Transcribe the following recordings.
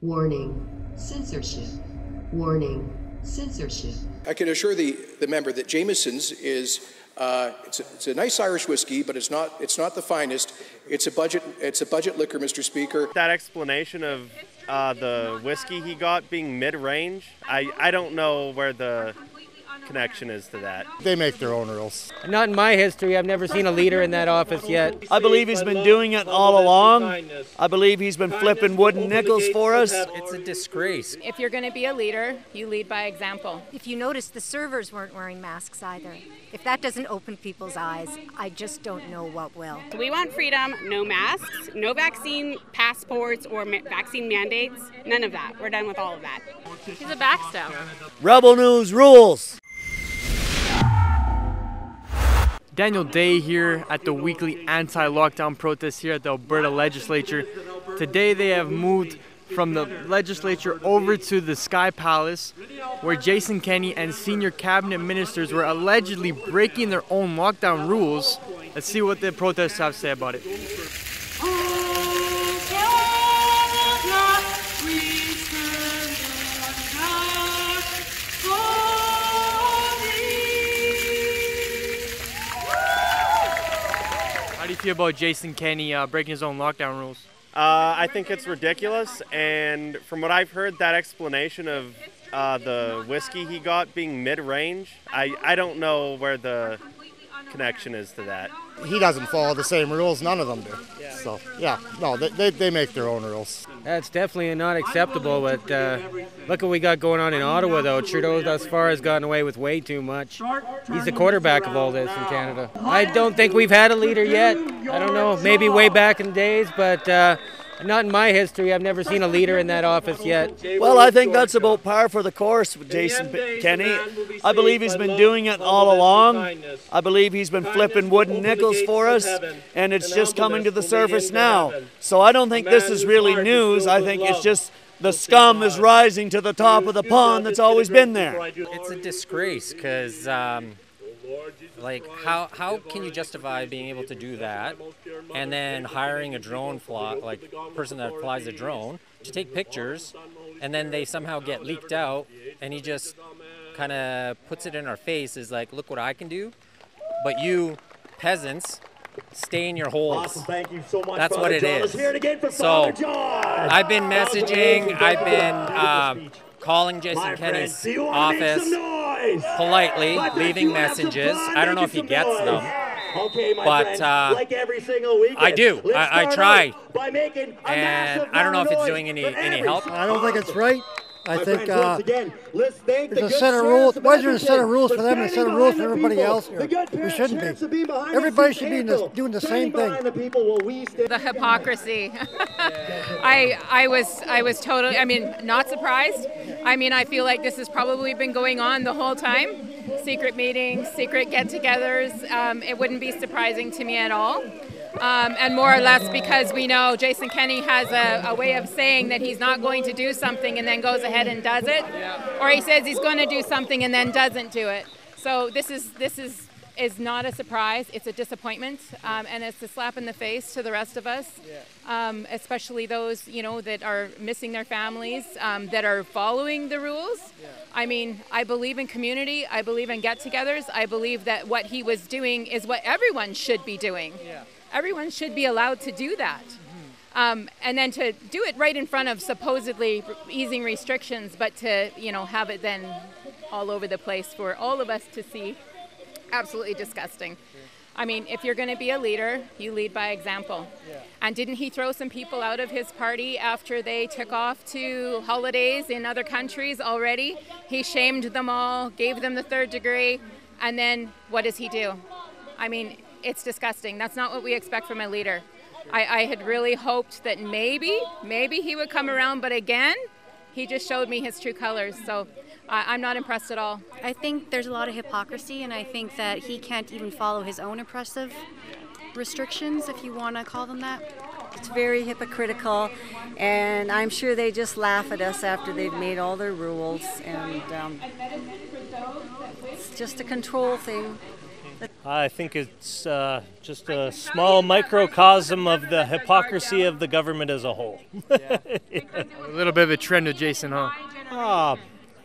Warning, censorship. Warning, censorship. I can assure the member that Jameson's is it's a nice Irish whiskey, but it's not the finest. It's a budget liquor, Mr. Speaker. That explanation of the whiskey he got being mid-range, I don't know where the connection is to that. They make their own rules. Not in my history. I've never seen a leader in that office yet. I believe he's been doing it all along. I believe he's been flipping wooden nickels for us. It's a disgrace. If you're going to be a leader, you lead by example. If you notice, the servers weren't wearing masks either. If that doesn't open people's eyes, I just don't know what will. We want freedom, no masks, no vaccine passports or vaccine mandates, none of that. We're done with all of that. He's a backstabber. Rebel News rules. Daniel Day here at the weekly anti-lockdown protest here at the Alberta legislature. Today they have moved from the legislature over to the Sky Palace, where Jason Kenney and senior cabinet ministers were allegedly breaking their own lockdown rules. Let's see what the protesters have to say about it. How do you feel about Jason Kenney breaking his own lockdown rules? I think it's ridiculous, and from what I've heard, that explanation of the whiskey he got being mid-range, I don't know where the connection is to that. He doesn't follow the same rules, none of them do. Yeah. So, yeah, no, they make their own rules. That's definitely not acceptable, but look what we got going on in Ottawa, though. Trudeau thus far has gotten away with way too much. He's the quarterback of all this in Canada. I don't think we've had a leader yet. I don't know, maybe way back in the days, but not in my history. I've never seen a leader in that office yet. Well, I think that's about par for the course with Jason Kenney. I believe he's been doing it all along. I believe he's been flipping wooden nickels for us, and it's just coming to the surface now. So I don't think this is really news. I think it's just the scum is rising to the top of the pond that's always been there. It's a disgrace because like, how can you justify being able to do that and then hiring a drone person that flies a drone to take pictures, and then they somehow get leaked out, and he just kind of puts it in our face is like, look what I can do, but you peasants stay in your holes. Awesome. Thank you so much. That's Father what it John. is. Let's hear it again for So Father John. I've been messaging, I've been calling Jason Kenny's office politely, leaving messages. I don't know if he gets them, but like every single weekend, I do. I try, and I don't know if it's doing any help. I don't think it's right. I think there's a set of rules. Why is there a set of rules for them and a set of rules for everybody else here? We shouldn't be. Everybody should be doing the same thing. The hypocrisy. I was totally, not surprised. I feel like this has probably been going on the whole time. Secret meetings, secret get-togethers. It wouldn't be surprising to me at all. And more or less because we know Jason Kenney has a way of saying that he's not going to do something and then goes ahead and does it, or he says he's going to do something and then doesn't do it. So this is not a surprise. It's a disappointment, and it's a slap in the face to the rest of us, especially those that are missing their families, that are following the rules. I believe in community. I believe in get-togethers. I believe that what he was doing is what everyone should be doing. Everyone should be allowed to do that. And then to do it right in front of supposedly easing restrictions, but to, have it then all over the place for all of us to see, absolutely disgusting. If you're going to be a leader, you lead by example. And didn't he throw some people out of his party after they took off to holidays in other countries already? He shamed them all, gave them the third degree, and then what does he do? It's disgusting. That's not what we expect from a leader. I had really hoped that maybe he would come around, but again, he just showed me his true colors. So I'm not impressed at all. I think there's a lot of hypocrisy, and I think that he can't even follow his own oppressive restrictions, if you want to call them that. It's very hypocritical, and I'm sure they just laugh at us after they've made all their rules, and it's just a control thing. I think it's just a small microcosm of the hypocrisy of the government as a whole. Yeah. A little bit of a trend with Jason, huh?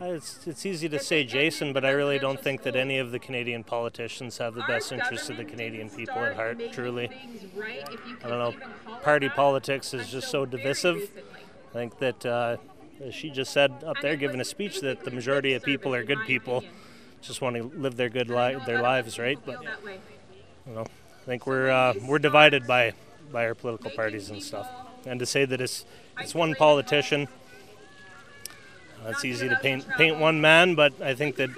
It's easy to say Jason, but I really don't think that any of the Canadian politicians have the best interests of the Canadian people at heart, truly. I don't know, party politics is just so divisive. I think that, as she just said up there, giving a speech, that the majority of people are good people, just want to live their their lives, right? But you know, I think we're divided by our political parties and stuff. And to say that it's one politician, it's easy to paint one man, but I think that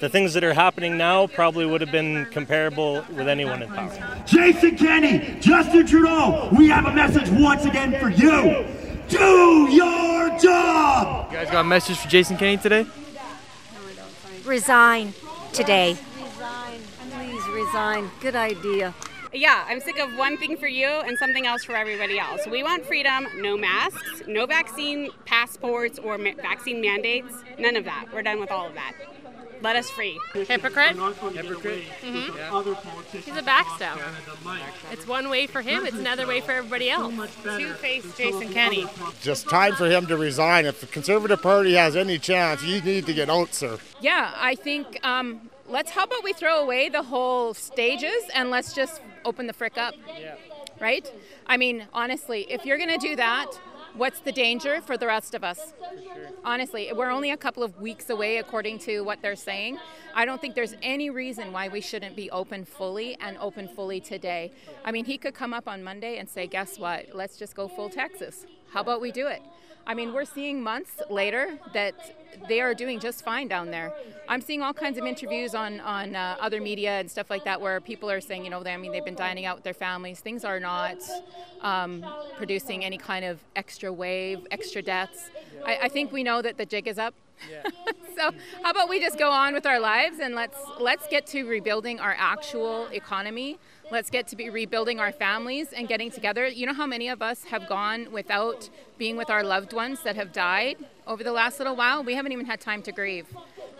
the things that are happening now probably would have been comparable with anyone in power. Jason Kenney, Justin Trudeau, we have a message once again for you. Do your job! You guys got a message for Jason Kenney today? Resign today. Resign. Please resign. Good idea. Yeah, I'm sick of one thing for you and something else for everybody else. We want freedom, no masks, no vaccine passports or vaccine mandates, none of that. We're done with all of that. Let us free. Hypocrite? Hypocrite? Mm-hmm. Yeah. He's a backstabber. It's one way for him, it's another way for everybody else. Two-faced Jason Kenney. Just time for him to resign. If the Conservative Party has any chance, you need to get out, sir. Yeah, I think how about we throw away the whole stages and let's just open the frick up, right? I mean, honestly, if you're going to do that, what's the danger for the rest of us? Honestly, we're only a couple of weeks away according to what they're saying. I don't think there's any reason why we shouldn't be open fully and open fully today. I mean, he could come up on Monday and say, guess what? Let's just go full Texas. How about we do it? I mean, we're seeing months later that they are doing just fine down there. I'm seeing all kinds of interviews on other media and stuff like that where people are saying, they've been dining out with their families. Things are not producing any kind of extra wave, extra deaths. I think we know that the jig is up. Yeah. So how about we just go on with our lives and let's get to rebuilding our actual economy. Let's get to be rebuilding our families and getting together. You know how many of us have gone without being with our loved ones that have died over the last little while? We haven't even had time to grieve.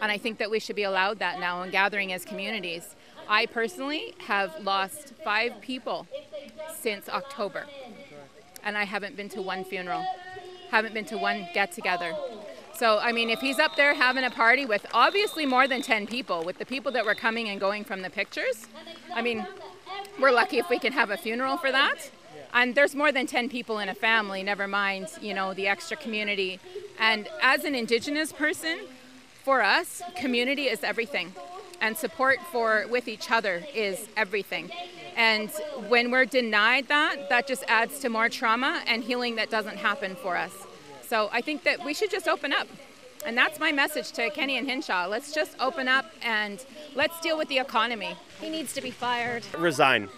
And I think that we should be allowed that now in gathering as communities. I personally have lost 5 people since October. And I haven't been to one funeral, haven't been to one get-together. So, I mean, if he's up there having a party with obviously more than 10 people, with the people that were coming and going from the pictures, I mean, we're lucky if we can have a funeral for that. And there's more than 10 people in a family, never mind, the extra community. And as an Indigenous person, for us, community is everything. And support with each other is everything. And when we're denied that, that just adds to more trauma and healing that doesn't happen for us. So I think that we should just open up. And that's my message to Kenney and Hinshaw. Let's just open up and let's deal with the economy. He needs to be fired. Resign,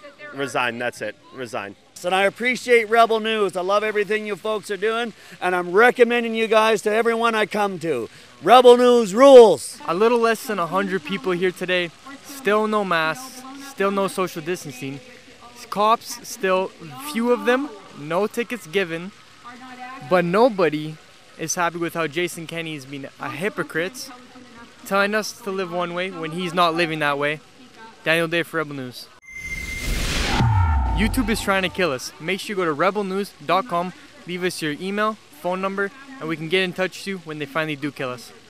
that's it, resign. And I appreciate Rebel News. I love everything you folks are doing, and I'm recommending you guys to everyone I come to. Rebel News rules. A little less than 100 people here today. Still no masks, still no social distancing. Cops, still few of them, no tickets given. But nobody is happy with how Jason Kenney has been a hypocrite, telling us to live one way when he's not living that way. Daniel Day for Rebel News. YouTube is trying to kill us. Make sure you go to rebelnews.com, leave us your email, phone number, and we can get in touch with you when they finally do kill us.